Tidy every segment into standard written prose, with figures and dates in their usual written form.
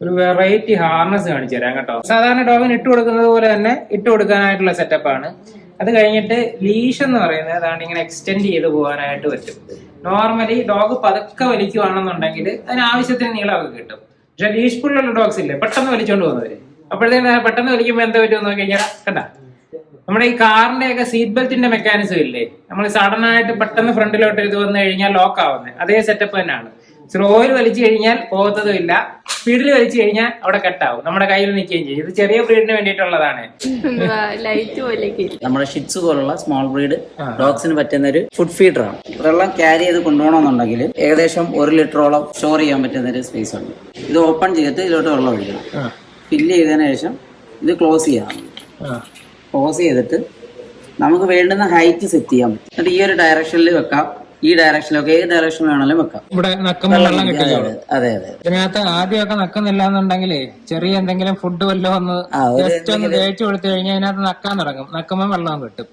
ഒരു variety harness കാണിച്ചു തരാം കേട്ടോ. സാധാരണ ഡോഗിന് ഇട്ട് കൊടുക്കുന്നത് പോലെ തന്നെ ഇട്ട് കൊടുക്കാനായിട്ടുള്ള സെറ്റപ്പാണ്. അത് കഴിഞ്ഞിട്ട് ലീഷ് എന്ന് പറയുന്നത് അതാണ് ഇങ്ങനെ എക്സ്റ്റെൻഡ് ചെയ്ത് പോകാനായിട്ട് പറ്റും. നോർമലി ഡോഗ് പതുക്കെ വലിക്കുവാണെന്നുണ്ടെങ്കിൽ അതിന് ആവശ്യത്തിന് നീളമൊക്കെ കിട്ടും. പക്ഷെ ലീഷ് പുള്ളുള്ള ഡോഗ്സ് ഇല്ലേ പെട്ടെന്ന് വലിച്ചോണ്ട് പോകുന്നവര്, അപ്പോഴത്തേക്ക് പെട്ടെന്ന് വലിക്കുമ്പോൾ എന്താ പറ്റുമെന്ന് നോക്കി കഴിഞ്ഞാൽ കണ്ട നമ്മുടെ ഈ കാറിന്റെ ഒക്കെ സീറ്റ് ബെൽറ്റിന്റെ മെക്കാനിസം ഇല്ലേ, നമ്മൾ സഡൻ ആയിട്ട് പെട്ടെന്ന് ഫ്രണ്ടിലോട്ട് ഇത് വന്നു കഴിഞ്ഞാൽ ലോക്ക് ആവുന്നത് അതേ സെറ്റപ്പ് തന്നെയാണ്. സ്ലോയിൽ വലിച്ചു കഴിഞ്ഞാൽ പോകത്തതും ഇല്ല, സ്പീഡിൽ വലിച്ചു കഴിഞ്ഞാൽ അവിടെ കട്ടാവും, നമ്മുടെ കയ്യിൽ നിൽക്കുകയും ചെയ്യും. ഇത് ചെറിയ ബ്രീഡിന് വേണ്ടിയിട്ടുള്ളതാണ്. നമ്മുടെ ഷിറ്റ്സ് പോലുള്ള സ്മോൾ ബ്രീഡ് ഡോഗ്സിന് പറ്റുന്ന ഒരു ഫുഡ് ഫീഡറാണ്. വെള്ളം ക്യാരി ചെയ്ത് കൊണ്ടുപോകണമെന്നുണ്ടെങ്കിൽ ഏകദേശം 1 ലിറ്ററോളം സ്റ്റോർ ചെയ്യാൻ പറ്റുന്ന ഒരു സ്പേസ് ഉണ്ട്. ഇത് ഓപ്പൺ ചെയ്തിട്ട് ഇതിലോട്ട് വെള്ളം ഒഴിക്കണം. ഫില്ല് ചെയ്തതിനു ശേഷം ഇത് ക്ലോസ് ചെയ്യണം. ക്ലോസ് ചെയ്തിട്ട് നമുക്ക് വേണ്ടുന്ന ഹൈറ്റ് സെറ്റ് ചെയ്യാൻ പറ്റും. എന്നിട്ട് ഈ ഒരു ഡയറക്ഷനിൽ വെക്കാം, ഈ ഡയറക്ഷനിലൊക്കെ ഏത് ഡയറക്ഷനിൽ വേണമെങ്കിലും വെക്കാം. ഇവിടെ നക്കുമ്പോൾ വെള്ളം കിട്ടില്ല. അതെ അതെ. ഇതിനകത്ത് ആദ്യമൊക്കെ നക്കുന്നില്ല എന്നുണ്ടെങ്കിലേ ചെറിയ എന്തെങ്കിലും ഫുഡ് വല്ലതും ഒന്ന് ജസ്റ്റ് ഒന്ന് തേച്ച് കൊടുത്തു കഴിഞ്ഞാൽ അതിനകത്ത് നക്കാൻ തുടങ്ങും. നക്കുമ്പോൾ വെള്ളം കിട്ടും.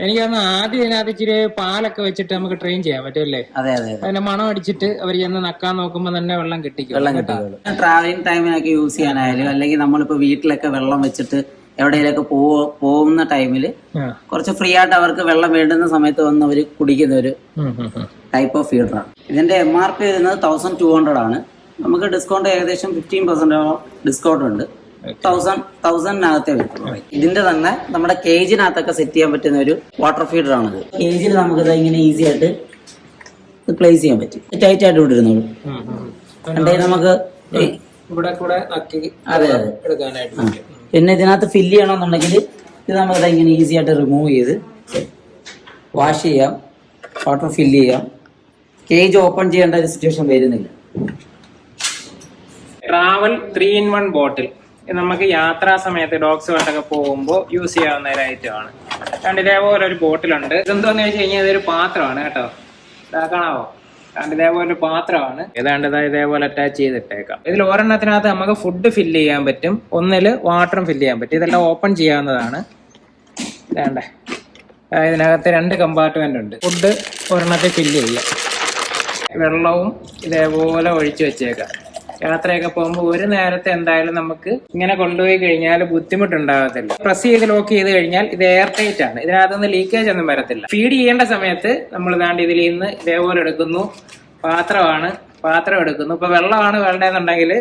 എനിക്ക് തോന്നുന്നു ആദ്യം ഇതിനകത്ത് ഇച്ചിരി പാലൊക്കെ വെച്ചിട്ട് നമുക്ക് ട്രെയിൻ ചെയ്യാൻ പറ്റുമല്ലേ? അതെ അതെ. അതിന്റെ മണം അടിച്ചിട്ട് അവർ ചെന്ന് നക്കാൻ നോക്കുമ്പോൾ തന്നെ വെള്ളം കിട്ടിക്കും. ട്രാവലിംഗ് ടൈമിനൊക്കെ യൂസ് ചെയ്യാനായാലും അല്ലെങ്കിൽ നമ്മളിപ്പോ വീട്ടിലൊക്കെ വെള്ളം വെച്ചിട്ട് എവിടെയെങ്കിലൊക്കെ പോകുന്ന ടൈമില് കുറച്ച് ഫ്രീ ആയിട്ട് അവർക്ക് വെള്ളം വേണ്ടുന്ന സമയത്ത് വന്ന് അവർ കുടിക്കുന്ന ഒരു ടൈപ്പ് ഓഫ് ഫീഡറാണ്. ഇതിന്റെ MRP വരുന്നത് 1200 ആണ്. നമുക്ക് ഡിസ്കൗണ്ട് ഏകദേശം 15% ഡിസ്കൗണ്ട് ഉണ്ട്. 1000-നകത്തേ വരും. ഇതിന്റെ തന്നെ നമ്മുടെ കേജിനകത്തൊക്കെ സെറ്റ് ചെയ്യാൻ പറ്റുന്ന ഒരു വാട്ടർ ഫീഡർ ആണിത്. കേജിൽ നമുക്ക് ഇങ്ങനെ ഈസി ആയിട്ട് പ്ലേസ് ചെയ്യാൻ പറ്റും. ടൈറ്റ് ആയിട്ട് വിട്ടിരുന്നുള്ളൂ. നമുക്ക് അതെ അതെ. പിന്നെ ഇതിനകത്ത് ഫില്ല് ചെയ്യണമെന്നുണ്ടെങ്കിൽ ഇത് നമുക്ക് ഇങ്ങനെ ഈസി ആയിട്ട് റിമൂവ് ചെയ്ത് വാഷ് ചെയ്യാം, വാട്ടർ ഫില്ല് ചെയ്യാം. കേജ് ഓപ്പൺ ചെയ്യേണ്ട ഒരു സിറ്റുവേഷൻ വരുന്നില്ല. ട്രാവൽ 3-in-1 ബോട്ടിൽ നമുക്ക് യാത്രാ സമയത്ത് ഡോഗ്സുമായിട്ടൊക്കെ പോകുമ്പോൾ യൂസ് ചെയ്യാവുന്ന ഒരു ഐറ്റമാണ്. അതുകൊണ്ട് ഇതേപോലെ ഒരു ബോട്ടിലുണ്ട്. ഇതെന്തോന്ന് വെച്ച് കഴിഞ്ഞാൽ ഇതൊരു പാത്രമാണ് കേട്ടോ. കാണാവോ? അതുകൊണ്ട് ഇതേപോലെ ഒരു പാത്രമാണ്. ഏതാണ്ട് ഇതേപോലെ അറ്റാച്ച് ചെയ്തിട്ടേക്കാം. ഇതിൽ ഒരെണ്ണത്തിനകത്ത് നമുക്ക് ഫുഡ് ഫില്ല് ചെയ്യാൻ പറ്റും, ഒന്നില് വാട്ടറും ഫില്ല് ചെയ്യാൻ പറ്റും. ഇതെല്ലാം ഓപ്പൺ ചെയ്യാവുന്നതാണ്. വേണ്ടേ, ഇതിനകത്ത് 2 കമ്പാർട്ട്മെന്റ് ഉണ്ട്. ഫുഡ് ഒരെണ്ണത്തിൽ ഫില്ല് ചെയ്യാം, വെള്ളവും ഇതേപോലെ ഒഴിച്ചു വെച്ചേക്കാം. യാത്രയൊക്കെ പോകുമ്പോൾ ഒരു നേരത്തെ എന്തായാലും നമുക്ക് ഇങ്ങനെ കൊണ്ടുപോയി കഴിഞ്ഞാൽ ബുദ്ധിമുട്ടുണ്ടാകത്തില്ല. പ്രസ് ചെയ്ത് ലോക്ക് ചെയ്ത് കഴിഞ്ഞാൽ ഇത് എയർ ടൈറ്റ് ആണ്. ഇതിനകത്തുനിന്ന് ലീക്കേജ് ഒന്നും വരത്തില്ല. ഫീഡ് ചെയ്യേണ്ട സമയത്ത് നമ്മൾ ഇതാണ്ട് ഇതിൽ നിന്ന് ഇതേപോലെ എടുക്കുന്നു. പാത്രം എടുക്കുന്നു. ഇപ്പൊ വെള്ളമാണ് വേണ്ടതെന്നുണ്ടെങ്കിൽ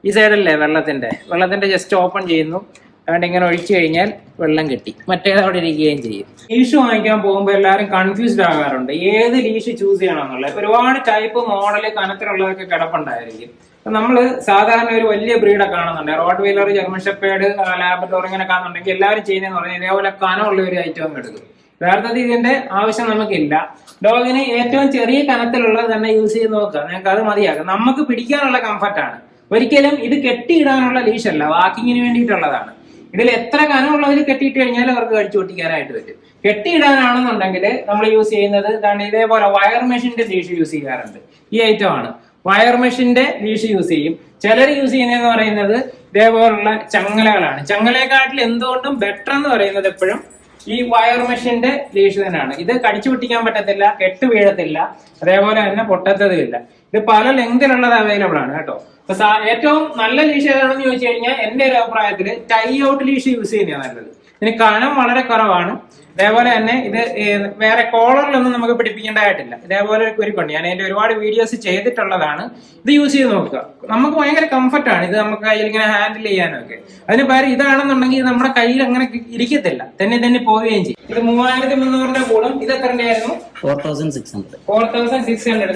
ഈ സൈഡല്ലേ വെള്ളത്തിന്റെ ജസ്റ്റ് ഓപ്പൺ ചെയ്യുന്നു. അതുകൊണ്ട് ഇങ്ങനെ ഒഴിച്ചു കഴിഞ്ഞാൽ വെള്ളം കിട്ടി, മറ്റേത് അവിടെ ഇരിക്കുകയും ചെയ്യും. ലീഷ് വാങ്ങിക്കാൻ പോകുമ്പോൾ എല്ലാവരും കൺഫ്യൂസ്ഡ് ആകാറുണ്ട് ഏത് ലീഷ് ചൂസ് ചെയ്യണമെന്നുള്ളത്. ഒരുപാട് ടൈപ്പ് മോഡല് കനത്തിലുള്ളതൊക്കെ കിടപ്പുണ്ടായിരിക്കും. നമ്മള് സാധാരണ ഒരു വലിയ ബ്രീഡൊക്കെ കാണുന്നുണ്ട്, road wheeler, German shepherd, Labrador ഇങ്ങനെ കാണുന്നുണ്ടെങ്കിൽ എല്ലാവരും ചെയ്യുന്നതെന്ന് പറഞ്ഞാൽ ഇതേപോലെ കനമുള്ള ഒരു ഐറ്റം എടുക്കും. യഥാർത്ഥത്തിൽ ഇതിന്റെ ആവശ്യം നമുക്കില്ല. ഡോഗിന് ഏറ്റവും ചെറിയ കനത്തിലുള്ളത് തന്നെ യൂസ് ചെയ്ത് നോക്കുക, നിങ്ങൾക്ക് അത് മതിയാകും. നമുക്ക് പിടിക്കാനുള്ള കംഫർട്ടാണ്. ഒരിക്കലും ഇത് കെട്ടിയിടാനുള്ള ലീഷല്ല, വാക്കിങ്ങിന് വേണ്ടിയിട്ടുള്ളതാണ്. ഇതിൽ എത്ര കനമുള്ളതിൽ കെട്ടിയിട്ട് കഴിഞ്ഞാൽ അവർക്ക് കടിച്ചു പൊട്ടിക്കാനായിട്ട് പറ്റും. കെട്ടിയിടാനാണെന്നുണ്ടെങ്കിൽ നമ്മൾ യൂസ് ചെയ്യുന്നത് ഇതേപോലെ വയർ മെഷീന്റെ ലീഷ് യൂസ് ചെയ്യാറുണ്ട്. ഈ ഐറ്റം ആണ് വയർ മെഷീന്റെ ലീഷ് യൂസ് ചെയ്യും. ചിലർ യൂസ് ചെയ്യുന്നതെന്ന് പറയുന്നത് ഇതേപോലുള്ള ചങ്ങലകളാണ്. ചങ്ങലയെക്കാട്ടിൽ എന്തുകൊണ്ടും ബെറ്റർ എന്ന് പറയുന്നത് എപ്പോഴും ഈ വയർ മെഷീന്റെ ലീഷ് തന്നെയാണ്. ഇത് കടിച്ചു പൊട്ടിക്കാൻ പറ്റത്തില്ല, കെട്ട് വീഴത്തില്ല, അതേപോലെ തന്നെ പൊട്ടത്തതുമില്ല. ഇത് പല ലെങ്തിലുള്ളത് അവൈലബിൾ ആണ് കേട്ടോ. അപ്പൊ ഏറ്റവും നല്ല ലീഷ് ഏതാണെന്ന് ചോദിച്ചു കഴിഞ്ഞാൽ എന്റെ ഒരു അഭിപ്രായത്തിൽ ടൈ ഔട്ട് ലീഷ് യൂസ് ചെയ്യുന്നതാണ് നല്ലത്. ഇതിന് കനം വളരെ കുറവാണ്. അതേപോലെ തന്നെ ഇത് വേറെ കോളറിലൊന്നും നമുക്ക് പിടിപ്പിക്കേണ്ടതായിട്ടില്ല. ഇതേപോലെ ഒരു കുരുക്കുണ്ട്, ഞാൻ അതിന്റെ ഒരുപാട് വീഡിയോസ് ചെയ്തിട്ടുള്ളതാണ്. ഇത് യൂസ് ചെയ്ത് നോക്കുക, നമുക്ക് ഭയങ്കര കംഫർട്ടാണ്. ഇത് നമുക്ക് കയ്യിൽ ഇങ്ങനെ ഹാൻഡിൽ ചെയ്യാനൊക്കെ. അതിന് പകരം ഇതാണെന്നുണ്ടെങ്കിൽ നമ്മുടെ കയ്യിൽ അങ്ങനെ ഇരിക്കത്തില്ല, തന്നെ പോവുകയും ചെയ്യും. ഇത് 3300 കൂടും. ഇത് എത്രന്റെ ആയിരുന്നു? 4600.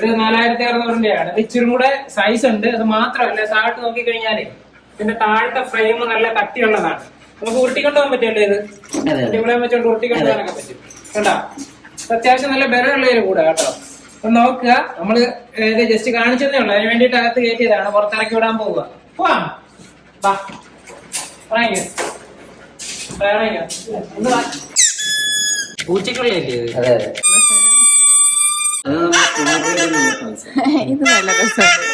ഇത് 4600 ആണ്. ഇത് ഇച്ചിരി കൂടെ സൈസ് ഉണ്ട്. അത് മാത്രമല്ല താഴോട്ട് നോക്കി കഴിഞ്ഞാലേ ഇതിന്റെ താഴത്തെ ഫ്രെയിം നല്ല കട്ടിയുള്ളതാണ്. നമുക്ക് ഉരുട്ടിക്കൊണ്ടു പോകാൻ പറ്റുമല്ലേ? ഇത് ഇവിടെ വെച്ചോണ്ട് ഉരുട്ടിക്കൊണ്ടു പോകാനൊക്കെ പറ്റും. കണ്ടാ, അത്യാവശ്യം നല്ല ബലമുള്ളതിന് കൂടെ കേട്ടോ. അപ്പൊ നോക്കുക, നമ്മള് ജസ്റ്റ് കാണിച്ചതേ ഉള്ളൂ. അതിന് വേണ്ടിയിട്ട് അകത്ത് കയറ്റിയതാണ്, പുറത്തിറക്കി വിടാൻ പോവുക. പോവാം, പൂച്ചക്കുള്ളല്ലേ ഇത് നല്ല രസമുണ്ട്.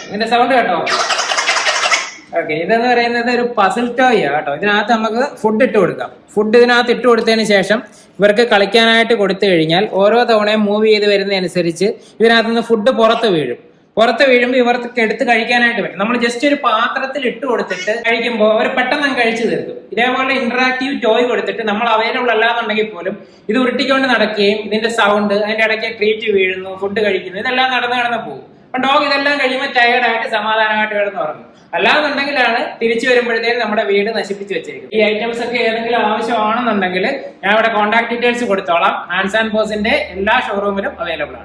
ഇതിന്റെ സൗണ്ട് കേട്ടോ. ഓക്കെ, ഇതെന്ന് പറയുന്നത് ഒരു പസിൽ ടോയ് കേട്ടോ. ഇതിനകത്ത് നമുക്ക് ഫുഡ് ഇട്ട് കൊടുക്കാം. ഫുഡ് ഇതിനകത്ത് ഇട്ട് കൊടുത്തതിന് ശേഷം ഇവർക്ക് കളിക്കാനായിട്ട് കൊടുത്തു കഴിഞ്ഞാൽ ഓരോ തവണയും മൂവ് ചെയ്ത് വരുന്നതനുസരിച്ച് ഇതിനകത്തുനിന്ന് ഫുഡ് പുറത്ത് വീഴുമ്പോൾ ഇവർക്ക് എടുത്ത് കഴിക്കാനായിട്ട് പറ്റും. നമ്മൾ ജസ്റ്റ് ഒരു പാത്രത്തിൽ ഇട്ട് കൊടുത്തിട്ട് കഴിക്കുമ്പോൾ അവർ പെട്ടെന്ന് കഴിച്ചു തീർക്കും. ഇതേപോലെ ഇന്ററാക്റ്റീവ് ടോയ് കൊടുത്തിട്ട് നമ്മൾ അവൈലബിൾ അല്ലാന്നുണ്ടെങ്കിൽ പോലും ഇത് ഉരുട്ടിക്കൊണ്ട് നടക്കുകയും ഇതിന്റെ സൗണ്ട്, അതിന്റെ ഇടയ്ക്ക് ട്രീറ്റ് വീഴുന്നു, ഫുഡ് കഴിക്കുന്നു, ഇതെല്ലാം നടന്ന് പോകും. അപ്പൊ ഡോഗ് ഇതെല്ലാം കഴിയുമ്പോൾ ടയർഡായിട്ട് സമാധാനമായിട്ട് കിടന്ന് ഉറങ്ങും. അല്ലാന്നുണ്ടെങ്കിലാണ് തിരിച്ചു വരുമ്പോഴത്തേക്കും നമ്മുടെ വീട് നശിപ്പിച്ച് വെച്ചിരിക്കും. ഈ ഐറ്റംസ് ഒക്കെ ഏതെങ്കിലും ആവശ്യമാണെന്നുണ്ടെങ്കിൽ ഞാൻ ഇവിടെ കോൺടാക്ട് ഡീറ്റെയിൽസ് കൊടുത്തോളാം. ഹാൻഡ്സ് ആൻഡ് പേഴ്സിന്റെ എല്ലാ ഷോറൂമിലും അവൈലബിൾ ആണ്.